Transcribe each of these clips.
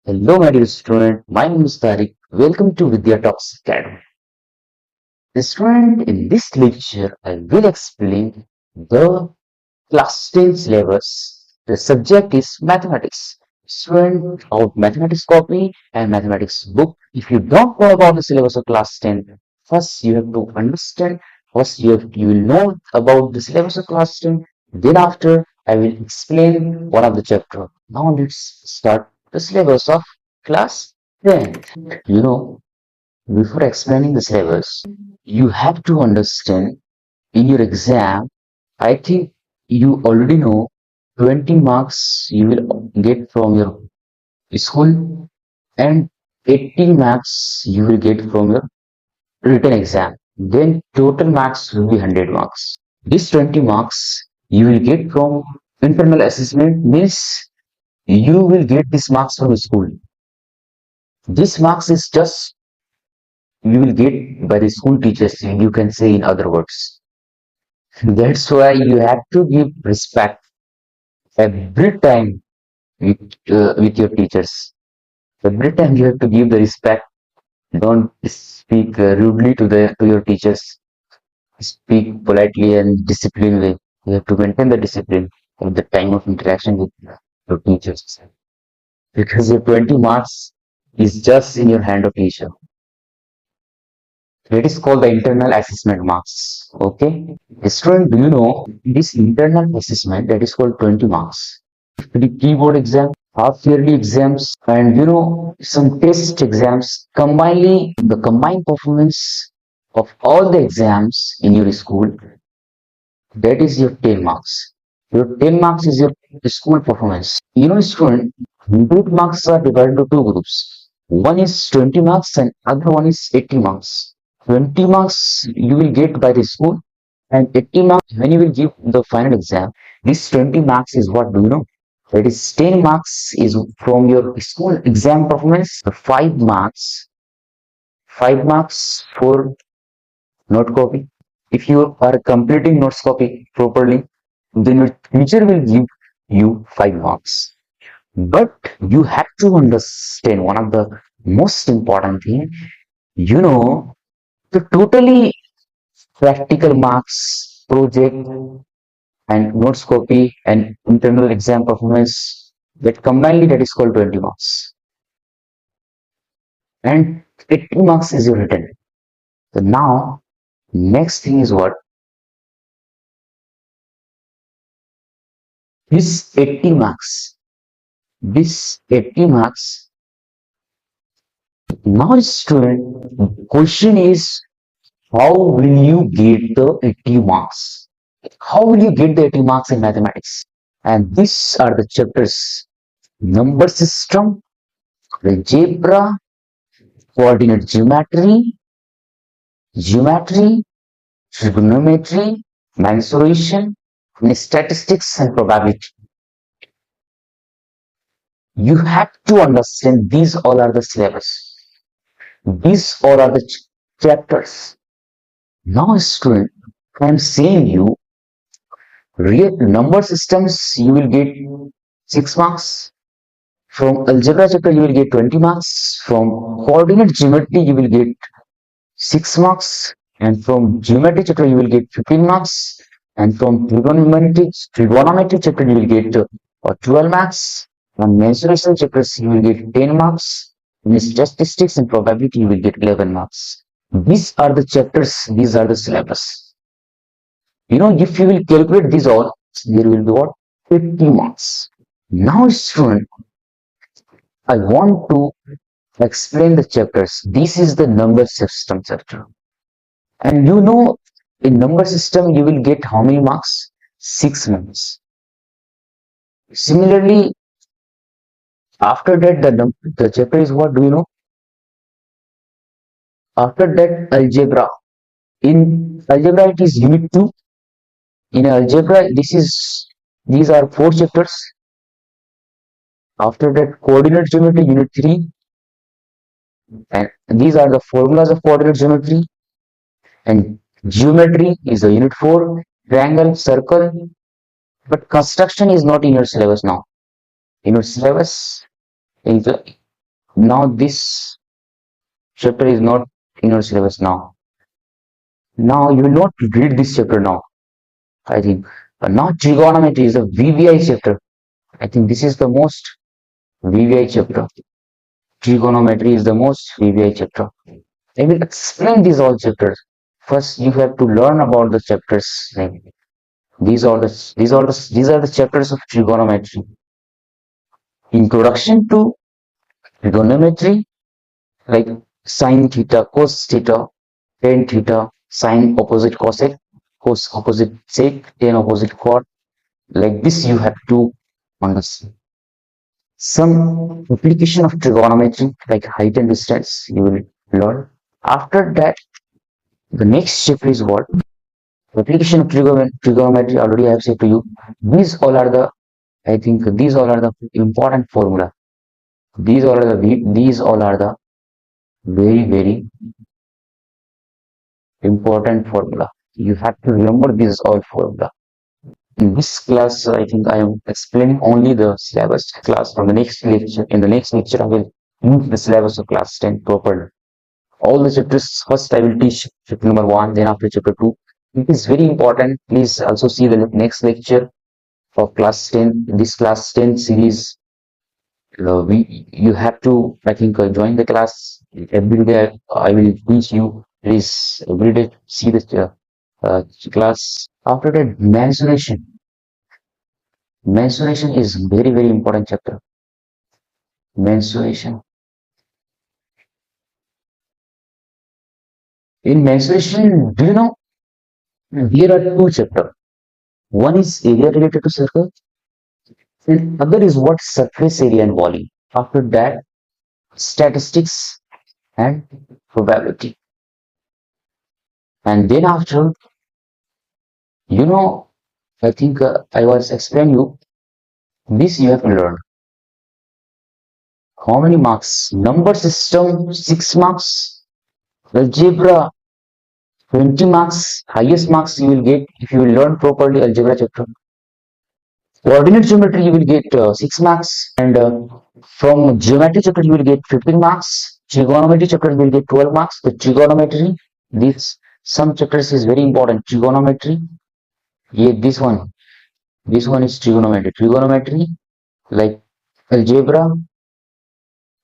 Hello, my dear student. My name is Tariq. Welcome to Vidya Talks Academy. The student, in this lecture, I will explain the class 10 syllabus. The subject is mathematics. Student of mathematics copy and mathematics book. If you don't know about the syllabus of class 10, first you have to understand. First you will know about the syllabus of class 10. Then after I will explain one of the chapter. Now let's start the syllabus of class 10. You know, before explaining the syllabus, you have to understand in your exam. I think you already know 20 marks you will get from your school and 80 marks you will get from your written exam. Then total marks will be 100 marks. This 20 marks you will get from internal assessment means you will get this marks from school. This marks is just you will get by the school teachers, you can say in other words. That's why you have to give respect every time with your teachers. Every time you have to give the respect. Don't speak rudely to your teachers. Speak politely and disciplined way. You have to maintain the discipline at the time of interaction with your teachers. Because your 20 marks is just in your hand of teacher. It is called the internal assessment marks. Okay. Student, do you know this internal assessment that is called 20 marks? The keyboard exam, half yearly exams, and some test exams. Combinedly, the combined performance of all the exams in your school, that is your 10 marks. Your 10 marks is your school performance. Student, 100 marks are divided into two groups. One is 20 marks and other one is 80 marks. 20 marks you will get by the school and 80 marks when you will give the final exam. This 20 marks is what do you know? That is 10 marks is from your school exam performance. The 5 marks for note copy. If you are completing notes copy properly, then your teacher will give you 5 marks. But you have to understand one of the most important thing, you know, the totally practical marks, project and notes copy and internal exam performance that combinedly that is called 20 marks. And 80 marks is your written. So now next thing is what? This 80 marks. This 80 marks. Now student, question is how will you get the 80 marks? How will you get the 80 marks in mathematics? And these are the chapters. Number system, algebra, coordinate geometry, trigonometry, mensuration, and statistics and probability. You have to understand these all are the syllabus. These all are the chapters. Now, student, I am saying you real number systems you will get 6 marks. From algebra chapter you will get 20 marks. From coordinate geometry you will get 6 marks. And from geometry chapter you will get 15 marks. And from trigonometry chapter you will get 12 marks. From mensuration chapters you will get 10 marks. In statistics and probability you will get 11 marks. These are the chapters, these are the syllabus. If you will calculate these all, there will be what? 50 marks. Now, student, I want to explain the chapters. This is the number system chapter. And in number system, you will get how many marks? 6 marks. Similarly, after that, the chapter is what? Do you know? After that, algebra. In algebra, it is unit 2. In algebra, these are 4 chapters. After that, coordinate geometry, unit 3. And these are the formulas of coordinate geometry. And geometry is the unit 4. Triangle, circle. But construction is not in your syllabus now. In your syllabus, in Now this chapter is not in your syllabus now. Now you will not read this chapter now, I think. But now trigonometry is a VBI chapter. I think this is the most VBI chapter. Trigonometry is the most VBI chapter. I will explain these all chapters. First, you have to learn about the chapters. Like these are the chapters of trigonometry. Introduction to trigonometry, like sine theta, cos theta, tan theta, sine opposite cosec, cos opposite sec, tan opposite quad. Like this, you have to understand. Some application of trigonometry, like height and distance, you will learn. After that, the next chapter is what? Application of trigonometry. Already I have said to you. These all are the, I think, these all are the important formula. These all are the very important formula. You have to remember this all formula. In this class, I think I am explaining only the syllabus class. From the next lecture, in the next lecture, I will use the syllabus of class 10 properly. All the chapters, first I will teach chapter number 1, then after chapter 2. It is very important. Please also see the next lecture of class 10. This class 10 series, you have to, I think, join the class every day. I will teach you. Please every day see the class. After that, mensuration. Mensuration is very important chapter. Mensuration. In mensuration, do you know there are two chapters. One is area related to circle, and other is what surface area and volume. After that, statistics and probability. And then after, you know, I think I was explaining you this you have to learn. How many marks? Number system 6 marks. Algebra 20 marks. Highest marks you will get if you will learn properly algebra chapter. Coordinate geometry you will get 6 marks, and from geometry chapter you will get 15 marks. Trigonometry chapter you will get 12 marks. The trigonometry, this some chapters is very important. Trigonometry, yeah, this one is trigonometry. Trigonometry, like algebra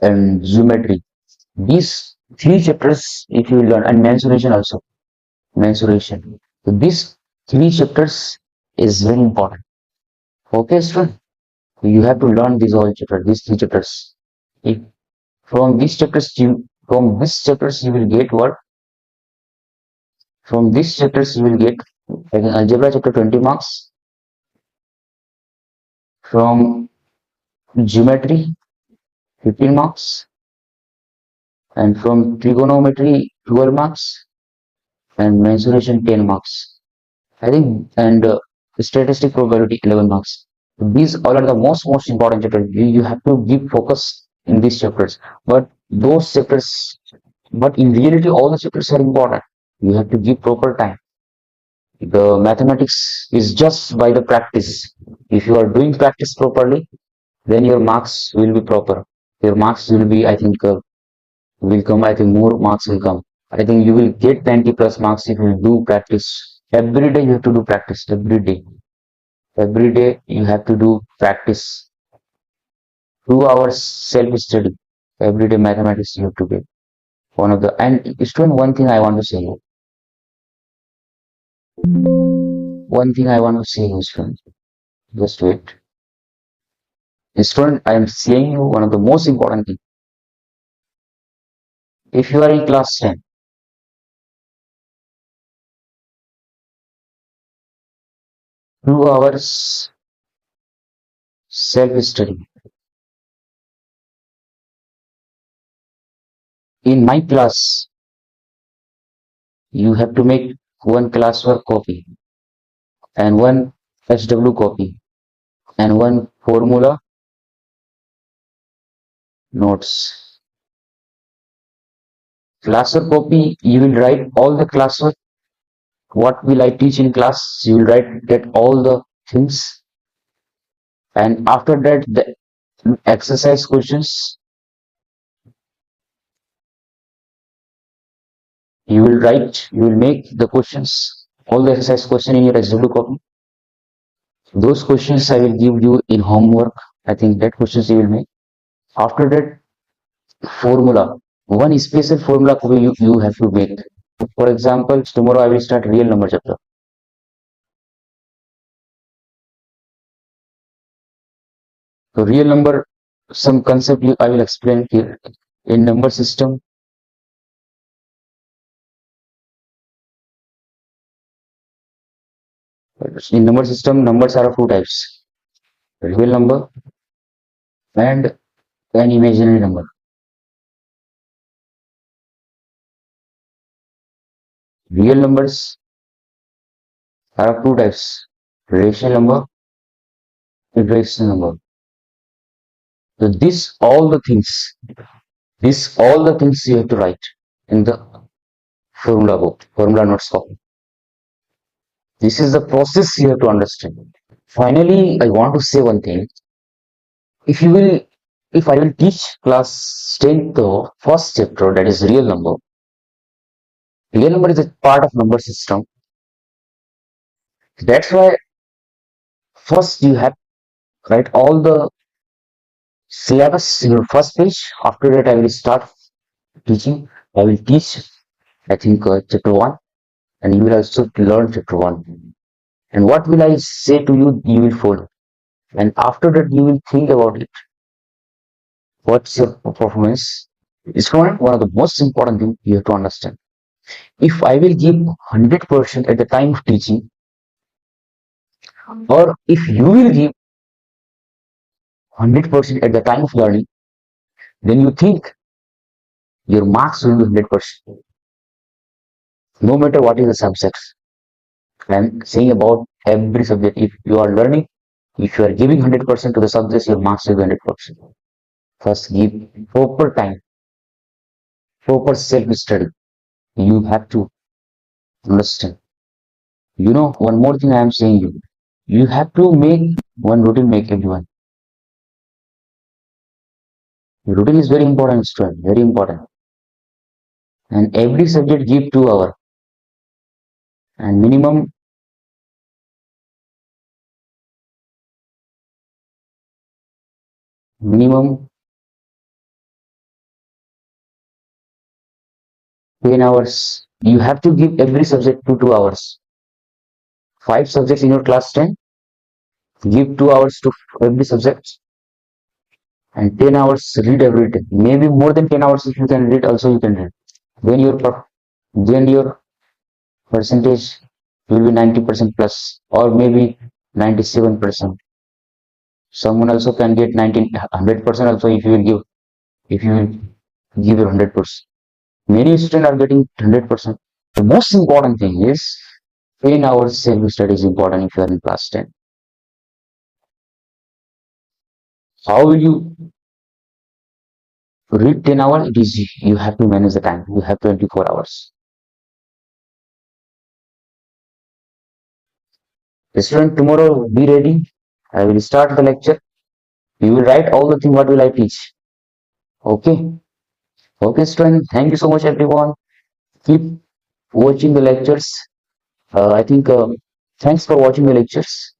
and geometry. These three chapters, if you learn, and mensuration also, mensuration. So these three chapters is very important. Okay, student. You have to learn these three chapters. If from these chapters you will get what? From these chapters you will get, like in algebra chapter 20 marks, from geometry 15 marks, and from trigonometry 12 marks, and mensuration 10 marks. I think, and statistic probability 11 marks. These all are the most important chapters. You have to give focus in these chapters. But in reality, all the chapters are important. You have to give proper time. The mathematics is just by the practice. If you are doing practice properly, then your marks will be proper. Your marks will be, I think, will come. I think more marks will come. I think you will get 90 plus marks if you do practice. Every day you have to do practice. Every day. Every day you have to do practice. 2 hours self-study. Every day mathematics you have to get. And student, one thing I want to say. One thing I want to say, student. Just wait. Student, I am saying you one of the most important things. If you are in class 10, 2 hours self-study. In my class, you have to make one classwork copy and one SW copy and one formula notes. Classwork copy, you will write all the classwork. What will I teach in class? You will get all the things, and after that, the exercise questions You will write, you will make the questions, all the exercise question in your SW copy. Those questions I will give you in homework. I think that questions you will make. After that, formula. One special formula copy you have to make. For example, tomorrow I will start real number chapter. So real number, some concept I will explain here. In number system, numbers are of two types: real number and an imaginary number. Real numbers are of two types: rational number and irrational number. So this all the things you have to write in the formula book, formula notes book. This is the process you have to understand. Finally, I want to say one thing. If you will, if I will teach class 10 the first chapter, that is real number. Real number is a part of number system. That's why first you have write all the syllabus in your first page. After that, I will start teaching. I will teach, I think, chapter 1, and you will also learn chapter 1. And what will I say to you, you will follow. And after that, you will think about it. What's your performance? It's one of the most important things you have to understand. If I will give 100% at the time of teaching, or if you will give 100% at the time of learning, then you think your marks will be 100%. No matter what is the subject. I'm saying about every subject. If you are learning, if you are giving 100% to the subjects, your marks will be 100%. First, give proper time, proper self-study. You have to understand. One more thing I am saying you. You have to make one routine, make everyone. Routine is very important, student, very important. And every subject give 2 hours. And minimum 10 hours. You have to give every subject 2 hours. 5 subjects in your class 10, give 2 hours to every subject, and 10 hours read every day. Maybe more than 10 hours if you can read, also you can read. Then your percentage will be 90% plus, or maybe 97%. Someone also can get 100% also if you will give your 100%. Many students are getting 100%. The most important thing is 10 hours self-study is important if you are in class 10. How will you read 10 hours? It is you have to manage the time. You have 24 hours. Student, tomorrow be ready. I will start the lecture. You will write all the thing what will I teach. Okay. Okay, student. Thank you so much, everyone. Keep watching the lectures. I think thanks for watching the lectures.